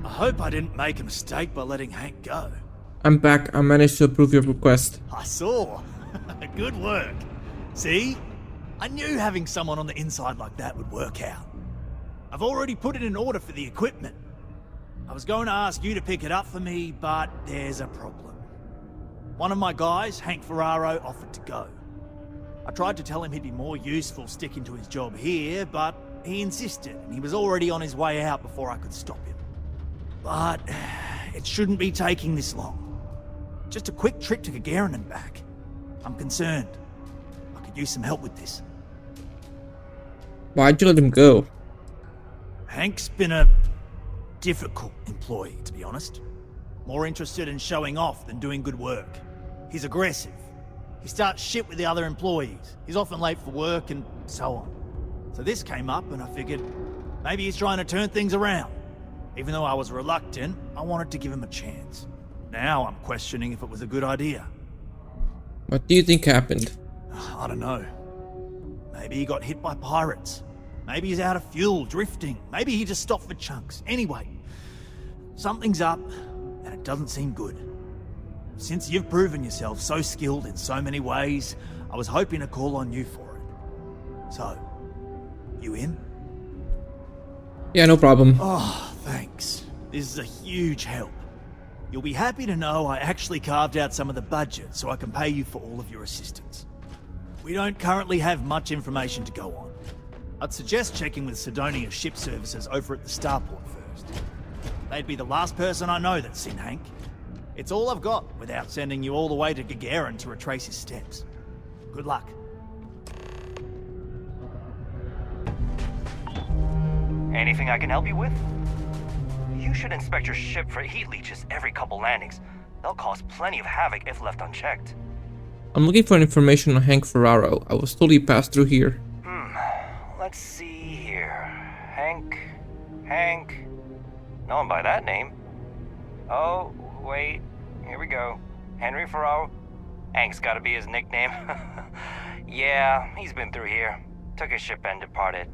I hope I didn't make a mistake by letting Hank go. I'm back. I managed to approve your request. I saw. Good work. See? I knew having someone on the inside like that would work out. I've already put it in order for the equipment. I was going to ask you to pick it up for me, but there's a problem. One of my guys, Hank Ferraro, offered to go. I tried to tell him he'd be more useful sticking to his job here, but he insisted, and he was already on his way out before I could stop him. But it shouldn't be taking this long. Just a quick trip to Gagarin and back. I'm concerned. I could use some help with this. Why'd you let him go? Hank's been a difficult employee, to be honest. More interested in showing off than doing good work. He's aggressive. He starts shit with the other employees. He's often late for work and so on. So this came up and I figured maybe he's trying to turn things around. Even though I was reluctant, I wanted to give him a chance. Now I'm questioning if it was a good idea. What do you think happened? I don't know. Maybe he got hit by pirates. Maybe he's out of fuel, drifting. Maybe he just stopped for chunks. Anyway, something's up, and it doesn't seem good. Since you've proven yourself so skilled in so many ways, I was hoping to call on you for it. So, you in? Yeah, no problem. Oh, thanks. This is a huge help. You'll be happy to know I actually carved out some of the budget so I can pay you for all of your assistance. We don't currently have much information to go on. I'd suggest checking with Sidonia's ship services over at the starport first. They'd be the last person I know that's seen Hank. It's all I've got without sending you all the way to Gagarin to retrace his steps. Good luck. Anything I can help you with? You should inspect your ship for heat leeches every couple landings. They'll cause plenty of havoc if left unchecked. I'm looking for information on Hank Ferraro. I was totally passed through here. Let's see here. Hank. No one by that name. Oh, wait. Here we go. Henry Ferraro? Hank's gotta be his nickname. Yeah, he's been through here. Took his ship and departed.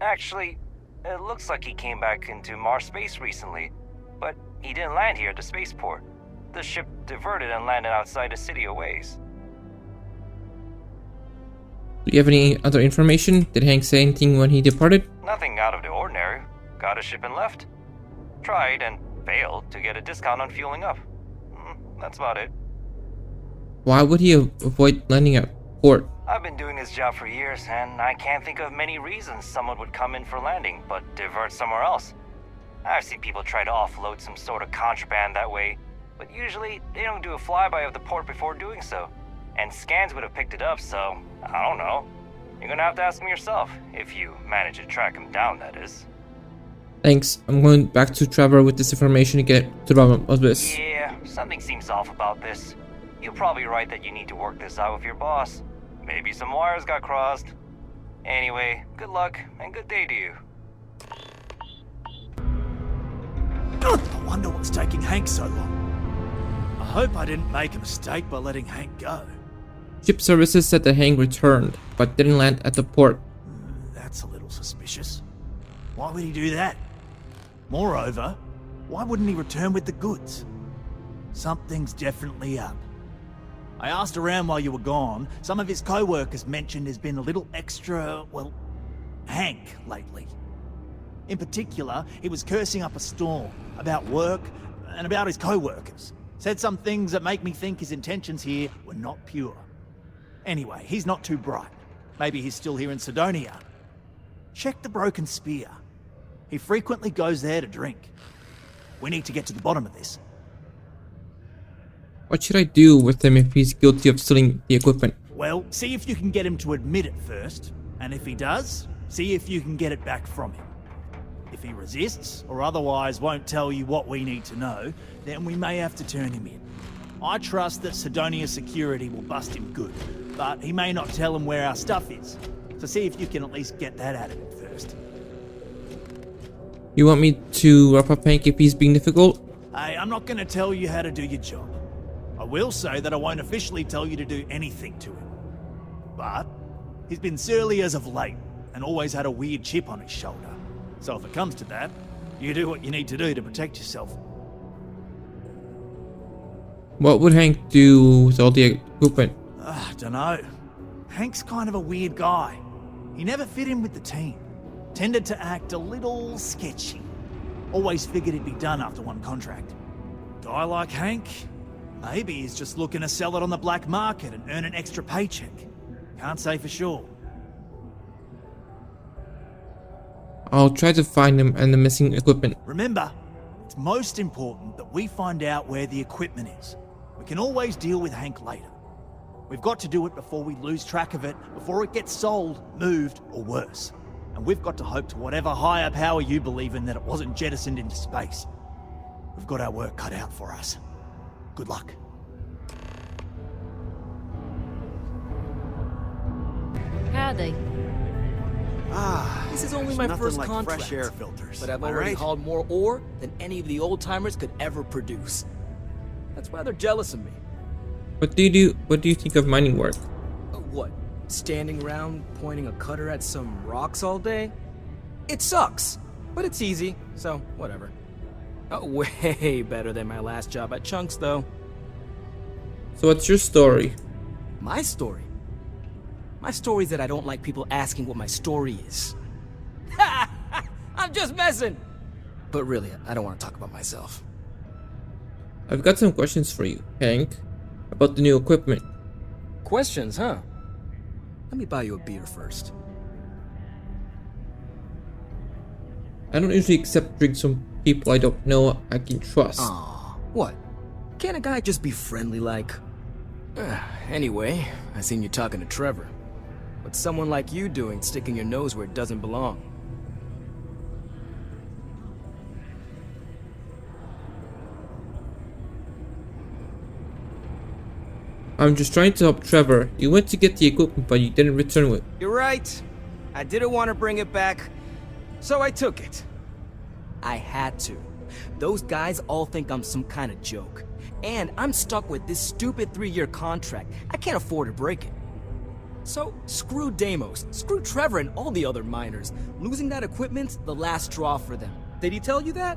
Actually, it looks like he came back into Mars space recently, but he didn't land here at the spaceport. The ship diverted and landed outside the city a ways. Do you have any other information? Did Hank say anything when he departed? Nothing out of the ordinary. Got a ship and left. Tried and failed to get a discount on fueling up. That's about it. Why would he avoid landing at port? I've been doing this job for years, and I can't think of many reasons someone would come in for landing, but divert somewhere else. I've seen people try to offload some sort of contraband that way, but usually they don't do a flyby of the port before doing so. And scans would have picked it up, so I don't know. You're gonna have to ask him yourself, if you manage to track him down, that is. Thanks. I'm going back to Trevor with this information to get to the bottom of this. Yeah, something seems off about this. You're probably right that you need to work this out with your boss. Maybe some wires got crossed. Anyway, good luck and good day to you. I wonder what's taking Hank so long. I hope I didn't make a mistake by letting Hank go. Ship services said that Hank returned, but didn't land at the port. That's a little suspicious. Why would he do that? Moreover, why wouldn't he return with the goods? Something's definitely up. I asked around while you were gone. Some of his co-workers mentioned there's been a little extra, well, Hank lately. In particular, he was cursing up a storm about work and about his co-workers. Said some things that make me think his intentions here were not pure. Anyway, he's not too bright. Maybe he's still here in Sidonia. Check the Broken Spear. He frequently goes there to drink. We need to get to the bottom of this. What should I do with him if he's guilty of stealing the equipment? Well, see if you can get him to admit it first. And if he does, see if you can get it back from him. If he resists, or otherwise won't tell you what we need to know, then we may have to turn him in. I trust that Sidonia security will bust him good, but he may not tell him where our stuff is. So see if you can at least get that out of him first. You want me to wrap up Hank if he's being difficult? Hey, I'm not going to tell you how to do your job. I will say that I won't officially tell you to do anything to him. But he's been surly as of late, and always had a weird chip on his shoulder. So if it comes to that, you do what you need to do to protect yourself. What would Hank do with all the equipment? Dunno. Hank's kind of a weird guy. He never fit in with the team. Tended to act a little sketchy. Always figured he'd be done after one contract. Guy like Hank, maybe he's just looking to sell it on the black market and earn an extra paycheck. Can't say for sure. I'll try to find him and the missing equipment. Remember, it's most important that we find out where the equipment is. We can always deal with Hank later. We've got to do it before we lose track of it, before it gets sold, moved, or worse. And we've got to hope to whatever higher power you believe in that it wasn't jettisoned into space. We've got our work cut out for us. Good luck. Howdy. This is only my nothing first like contract, fresh air filters. but I've Am I already right? hauled more ore than any of the old-timers could ever produce. That's why they're jealous of me. What do you think of mining work? What? Standing around pointing a cutter at some rocks all day? It sucks, but it's easy, so whatever. Way better than my last job at Chunks, though. So what's your story? My story? My story is that I don't like people asking what my story is. I'm just messing! But really, I don't want to talk about myself. I've got some questions for you, Hank, about the new equipment. Questions, huh? Let me buy you a beer first. I don't usually accept drinks from people I don't know I can trust. Aw, what? Can't a guy just be friendly like? Anyway, I seen you talking to Trevor. What's someone like you doing sticking your nose where it doesn't belong? I'm just trying to help Trevor. You went to get the equipment, but you didn't return it. You're right. I didn't want to bring it back, so I took it. I had to. Those guys all think I'm some kind of joke. And I'm stuck with this stupid 3-year contract. I can't afford to break it. So, screw Deimos, screw Trevor and all the other miners. Losing that equipment's the last straw for them. Did he tell you that?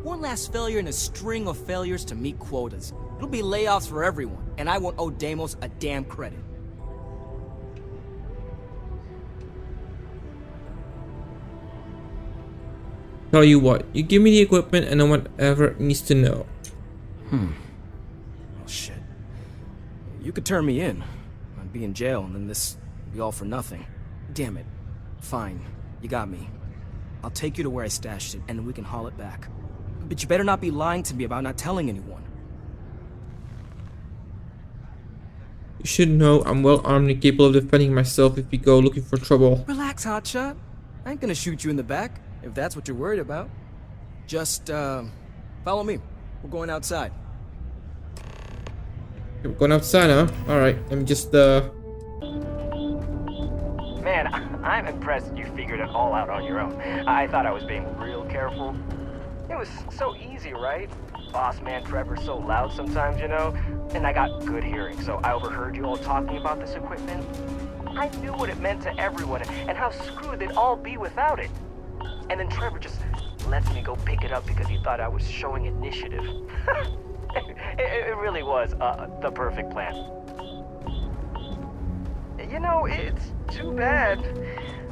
One last failure in a string of failures to meet quotas. It'll be layoffs for everyone, and I won't owe Deimos a damn credit. Tell you what, you give me the equipment and then whatever needs to know. Oh shit. You could turn me in. I'd be in jail and then this would be all for nothing. Damn it. Fine. You got me. I'll take you to where I stashed it and then we can haul it back. But you better not be lying to me about not telling anyone. You should know I'm well armed and capable of defending myself if you go looking for trouble. Relax, hotshot. I ain't gonna shoot you in the back, if that's what you're worried about. Just, follow me. We're going outside. We're going outside, huh? Alright, let me just, Man, I'm impressed you figured it all out on your own. I thought I was being real careful. It was so easy, right? Boss man Trevor's so loud sometimes, you know? And I got good hearing, so I overheard you all talking about this equipment. I knew what it meant to everyone and how screwed they'd all be without it. And then Trevor just lets me go pick it up because he thought I was showing initiative. It really was the perfect plan. You know, it's too bad.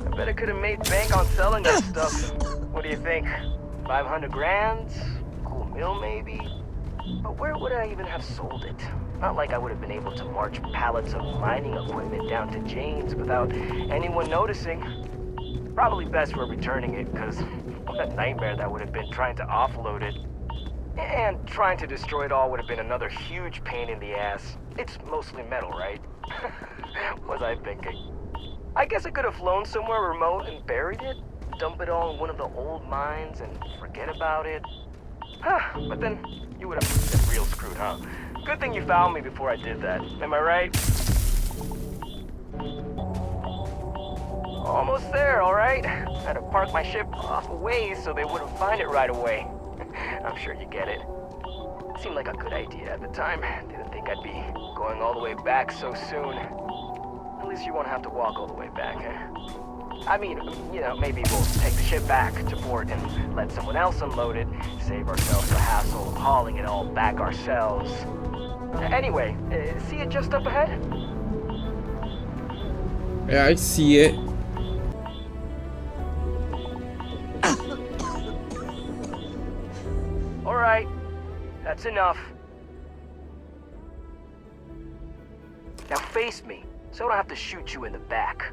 I bet I could have made bank on selling that stuff. What do you think? 500 grand? Cool meal, maybe? But where would I even have sold it? Not like I would have been able to march pallets of mining equipment down to Jane's without anyone noticing. Probably best we're returning it, because what a nightmare that would have been trying to offload it. And trying to destroy it all would have been another huge pain in the ass. It's mostly metal, right? Was I thinking? I guess I could have flown somewhere remote and buried it, dump it all in one of the old mines and forget about it. But then you would have been real screwed, huh? Good thing you found me before I did that. Am I right? Almost there, all right? Had to park my ship off a ways so they wouldn't find it right away. I'm sure you get it. Seemed like a good idea at the time. Didn't think I'd be going all the way back so soon. At least you won't have to walk all the way back, huh? I mean, you know, maybe we'll take the ship back to port and let someone else unload it, save ourselves the hassle of hauling it all back ourselves. Anyway, see it just up ahead? Yeah, I see it. All right, that's enough. Now face me, so I don't have to shoot you in the back.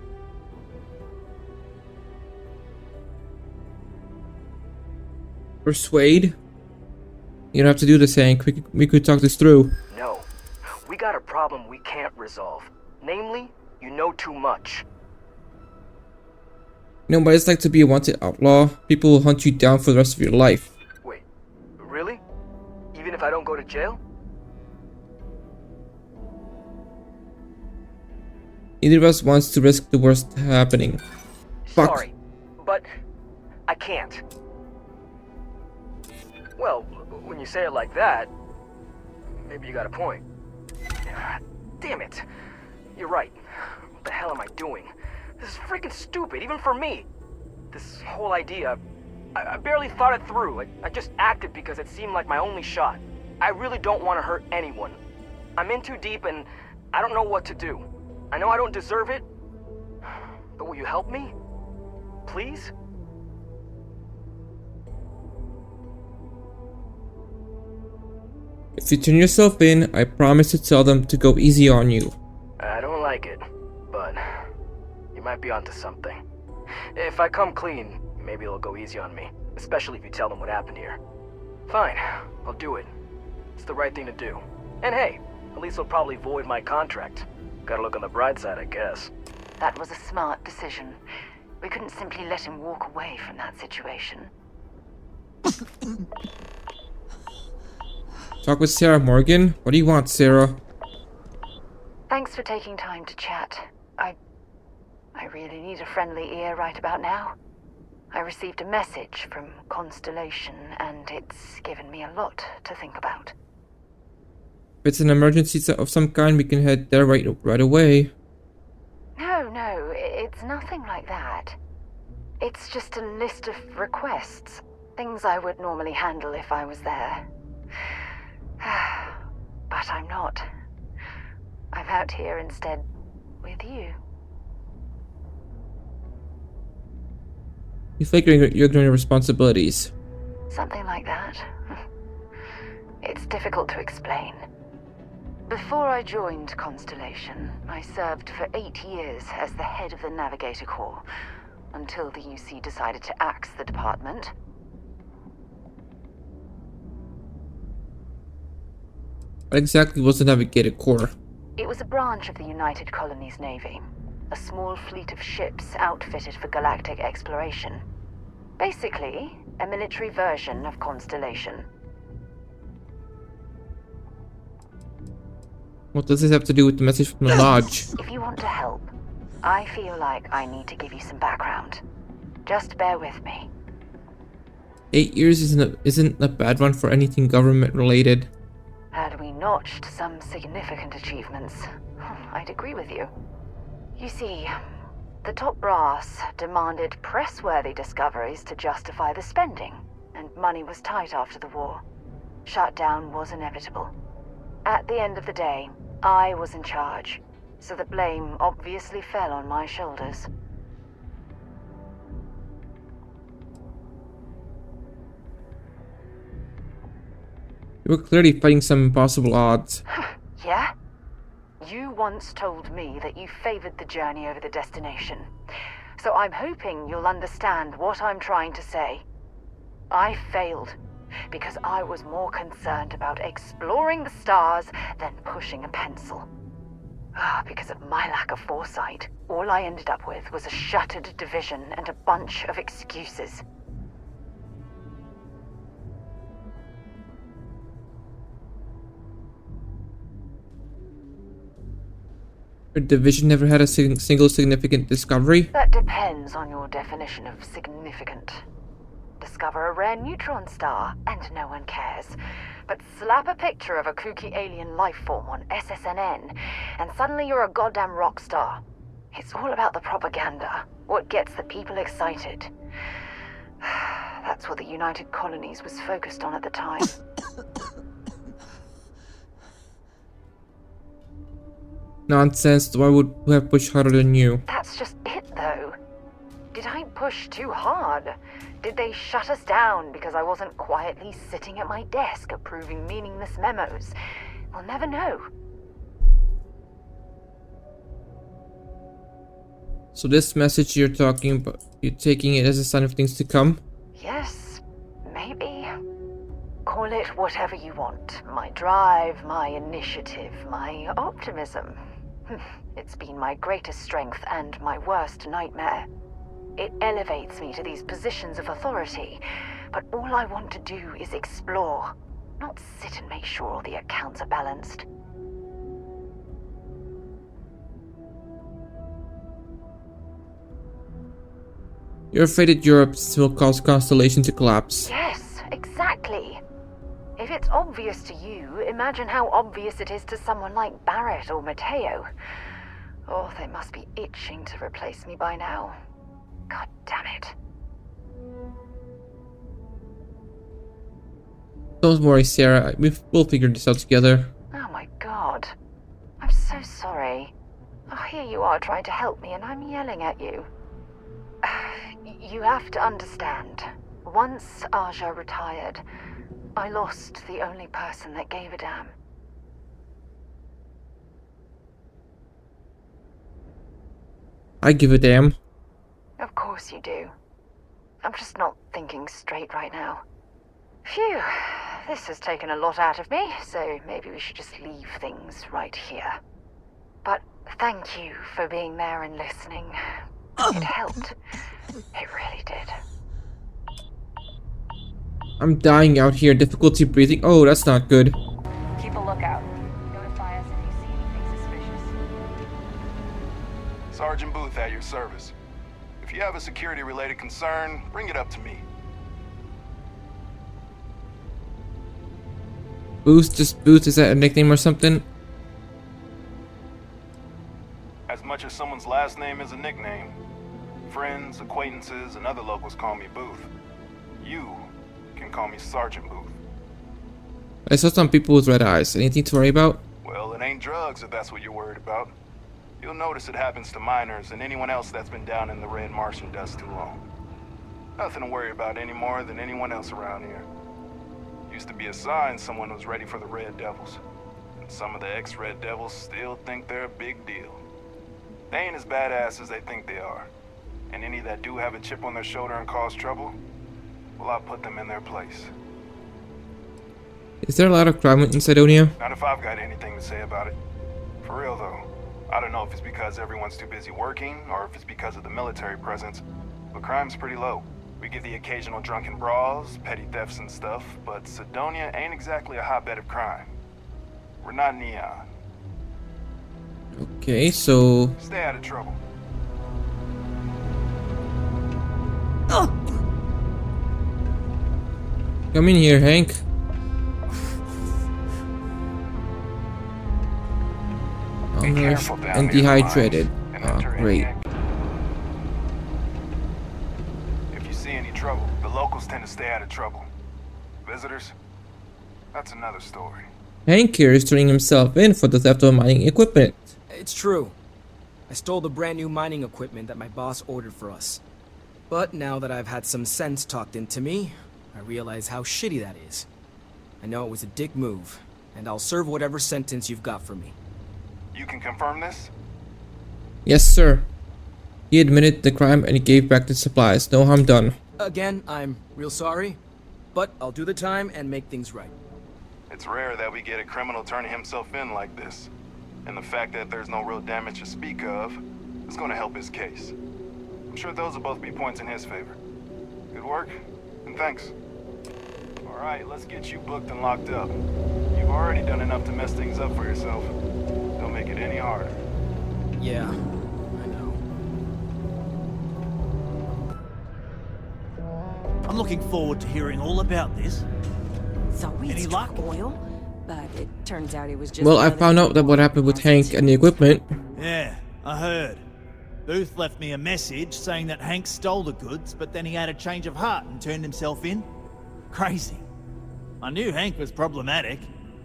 Persuade? You don't have to do this, Hank. We could talk this through. No, we got a problem we can't resolve. Namely, you know too much. You know what it's like to be a wanted outlaw? People will hunt you down for the rest of your life. Wait, really? Even if I don't go to jail? Neither of us wants to risk the worst happening. Fuck. Sorry, but I can't. Well, when you say it like that, maybe you got a point. Damn it. You're right. What the hell am I doing? This is freaking stupid, even for me. This whole idea, I barely thought it through. I just acted because it seemed like my only shot. I really don't want to hurt anyone. I'm in too deep and I don't know what to do. I know I don't deserve it, but will you help me? Please? If you turn yourself in, I promise to tell them to go easy on you. I don't like it, but you might be onto something. If I come clean, maybe it'll go easy on me, especially if you tell them what happened here. Fine, I'll do it. It's the right thing to do. And hey, at least they'll probably void my contract. Gotta look on the bright side, I guess. That was a smart decision. We couldn't simply let him walk away from that situation. Talk with Sarah Morgan? What do you want, Sarah? Thanks for taking time to chat. I really need a friendly ear right about now. I received a message from Constellation, and it's given me a lot to think about. If it's an emergency of some kind, we can head there right away. No, it's nothing like that. It's just a list of requests. Things I would normally handle if I was there. But I'm not. I'm out here instead with you. You feel like you're ignoring your responsibilities. Something like that. It's difficult to explain. Before I joined Constellation, I served for 8 years as the head of the Navigator Corps, until the UC decided to axe the department. What exactly was the Navigator Corps? It was a branch of the United Colonies Navy, a small fleet of ships outfitted for galactic exploration. Basically, a military version of Constellation. What does this have to do with the message from the lodge? If you want to help, I feel like I need to give you some background. Just bear with me. 8 years isn't a bad one for anything government related. Had we notched some significant achievements, I'd agree with you. You see, the top brass demanded press-worthy discoveries to justify the spending, and money was tight after the war. Shutdown was inevitable. At the end of the day, I was in charge, so the blame obviously fell on my shoulders. You were clearly fighting some impossible odds. Yeah? You once told me that you favored the journey over the destination. So I'm hoping you'll understand what I'm trying to say. I failed because I was more concerned about exploring the stars than pushing a pencil. Because of my lack of foresight, all I ended up with was a shattered division and a bunch of excuses. Your division never had a single significant discovery? That depends on your definition of significant. Discover a rare neutron star, and no one cares. But slap a picture of a kooky alien life form on SSNN, and suddenly you're a goddamn rock star. It's all about the propaganda, what gets the people excited. That's what the United Colonies was focused on at the time. Nonsense, why would we have pushed harder than you? That's just it, though. Did I push too hard? Did they shut us down because I wasn't quietly sitting at my desk approving meaningless memos? We'll never know. So this message you're talking about, you're taking it as a sign of things to come? Yes, maybe. Call it whatever you want. My drive, my initiative, my optimism. It's been my greatest strength and my worst nightmare. It elevates me to these positions of authority, but all I want to do is explore, not sit and make sure all the accounts are balanced. You're afraid that Europe will cause Constellation to collapse. Yes, exactly. If it's obvious to you, imagine how obvious it is to someone like Barrett or Mateo. Oh, they must be itching to replace me by now. God damn it. Don't worry, Sarah. We'll figure this out together. Oh my god. I'm so sorry. Oh, here you are trying to help me and I'm yelling at you. You have to understand. Once Aja retired, I lost the only person that gave a damn. I give a damn. Of course you do. I'm just not thinking straight right now. Phew, this has taken a lot out of me, so maybe we should just leave things right here. But thank you for being there and listening. It helped. It really did. I'm dying out here. Difficulty breathing. Oh, that's not good. Keep a lookout. Notify us if you see anything suspicious. Sergeant Booth at your service. If you have a security-related concern, bring it up to me. Booth, just Booth. Is that a nickname or something? As much as someone's last name is a nickname, friends, acquaintances, and other locals call me Booth. You can call me Sergeant Booth. I saw some people with red eyes. Anything to worry about? Well, it ain't drugs if that's what you're worried about. You'll notice it happens to miners and anyone else that's been down in the red Martian dust too long. Nothing to worry about any more than anyone else around here. Used to be a sign someone was ready for the Red Devils. And some of the ex-Red Devils still think they're a big deal. They ain't as badass as they think they are. And any that do have a chip on their shoulder and cause trouble, well, I'll put them in their place. Is there a lot of crime in Sidonia? Not if I've got anything to say about it. For real, though. I don't know if it's because everyone's too busy working, or if it's because of the military presence, but crime's pretty low. We get the occasional drunken brawls, petty thefts and stuff, but Sidonia ain't exactly a hotbed of crime. We're not Neon. Okay, so... Stay out of trouble. Come in here, Hank. Malnourished and dehydrated. Oh, great. If you see any trouble, the locals tend to stay out of trouble. Visitors? That's another story. Hank here is turning himself in for the theft of mining equipment. It's true. I stole the brand new mining equipment that my boss ordered for us. But now that I've had some sense talked into me, I realize how shitty that is. I know it was a dick move, and I'll serve whatever sentence you've got for me. You can confirm this? Yes, sir. He admitted the crime and he gave back the supplies. No harm done. Again, I'm real sorry, but I'll do the time and make things right. It's rare that we get a criminal turning himself in like this. And the fact that there's no real damage to speak of is going to help his case. I'm sure those will both be points in his favor. Good work, and thanks. Alright, let's get you booked and locked up. You've already done enough to mess things up for yourself. Don't make it any harder. Yeah, I know. I'm looking forward to hearing all about this. So we Any luck? oil, but it turns out it was just. Well, I another found out that what happened with Hank and the equipment. Yeah, I heard. Booth left me a message saying that Hank stole the goods, but then he had a change of heart and turned himself in. Crazy. I knew Hank was problematic,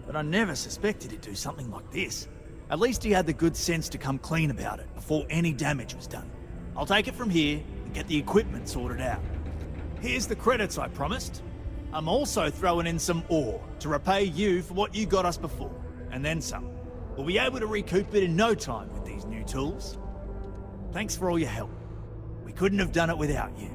but I never suspected he'd do something like this. At least he had the good sense to come clean about it before any damage was done. I'll take it from here and get the equipment sorted out. Here's the credits I promised. I'm also throwing in some ore to repay you for what you got us before, and then some. We'll be able to recoup it in no time with these new tools. Thanks for all your help. We couldn't have done it without you.